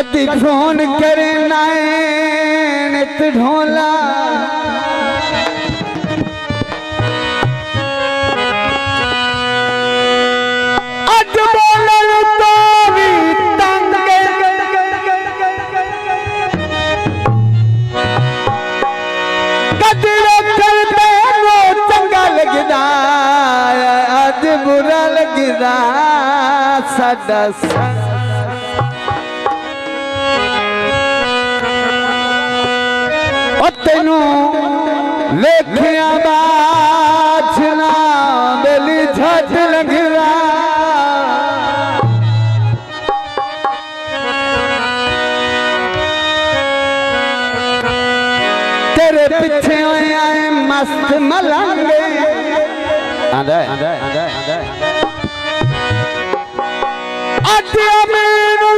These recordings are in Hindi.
कदी फोन करे नायन ढोला अज बोलन तो भी तंग कदी करते वो चंगा लगदा अज बुरा लगदा साडा तेनू वेखिया बाछना बेली झट लगदा तेरे पीछे आए मस्त मलंगे आंदा आंदा आंदा आंदा अटे मेनू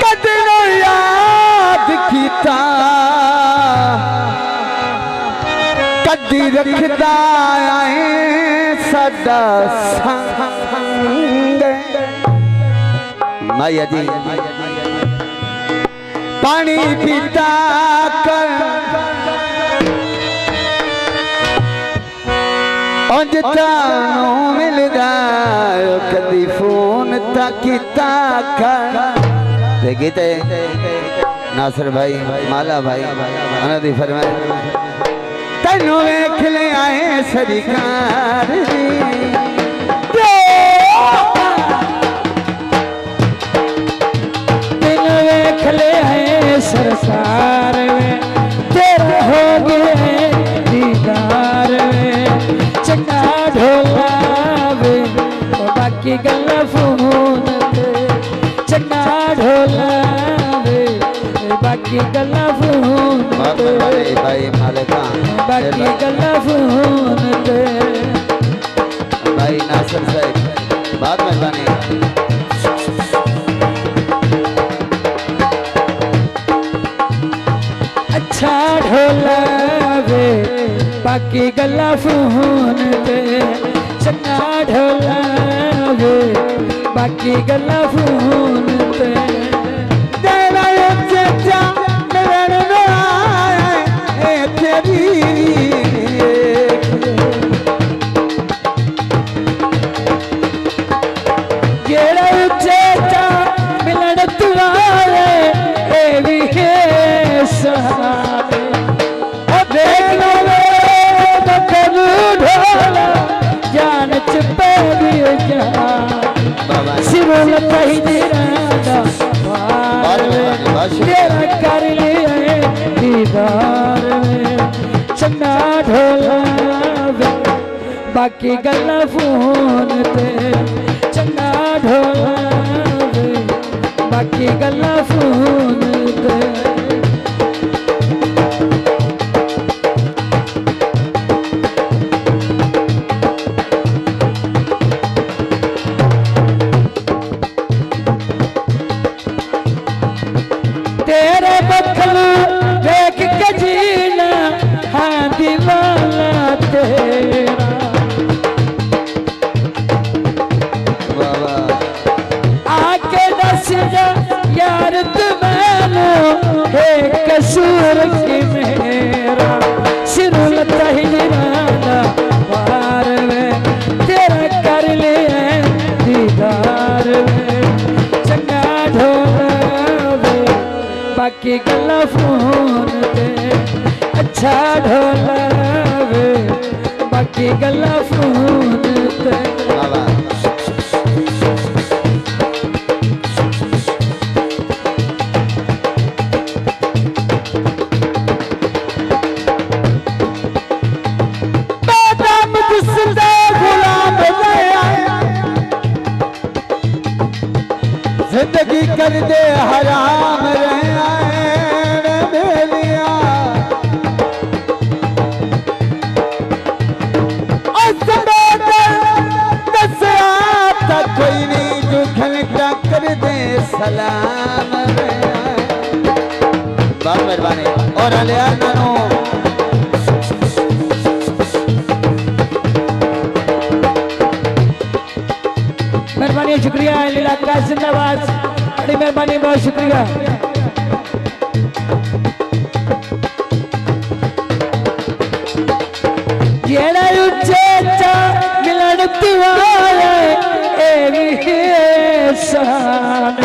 कदनो याद कीता कदी रखदा आए साडा संग माया जी पानी पीता कर उंज तानू मिलदा कदी फोन ता कीता कर गीते नासिर भाई माला भाई उन्होंने फरमाया तेनू वेख ले आए सरकार तेनू वेख ले आए सरकार में तेरा हो गए दीदार में चंगा ढोला वे बाकी गल्ला फोन ते चंगा ढोला बाकी गल्ला फोन ते भाई मालिका बाकी गल्ला फोन ते भाई नासिर साहब बहुत मेहरबानी अच्छा ढोला वे बाकी गल्ला फोन ते चंगा ढोला वे बाकी गल्ला फोन ते तेरा कर लिया दीदार में चंगा ढोला बाकी गल्ला फोन ते चंगा ढोला बाकी गल्ला फोन ते तेरे बखलू देख के जीना हाँ दीवाना तेरा आके दस जा यार तुम्हें है कसूर की मेरा सिरुल तहिराना पार में तेरा कर लिया दीदार में चंगा ढोला बाकी गल्ला फोन ते अच्छा ढोला वे बाकी गल्ला फोन ते जिंदगी कर दे हराम कोई नहीं जो घंटा कर दे सलाम बहुत मेहरबानी और अलिया नानो मेहरबानी मेहरबानी शुक्रिया इलाका जिंदाबाद बड़ी मेहरबानी बहुत शुक्रिया जेड़ा उच्चा मिलन तिवारे एवी शान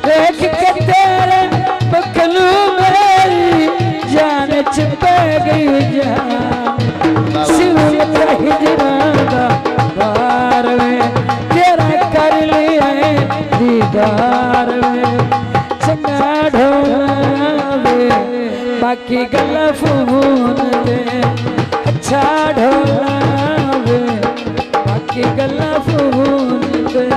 देख के तेरे बकलू मेरी जान छिपे गई जान सिर्फ हिजराना बार में तेरा कर लिया दीदार में चंगा ढोलावे बाकी गला फोन दे अच्छा ढोलावे बाकी गला फोन दे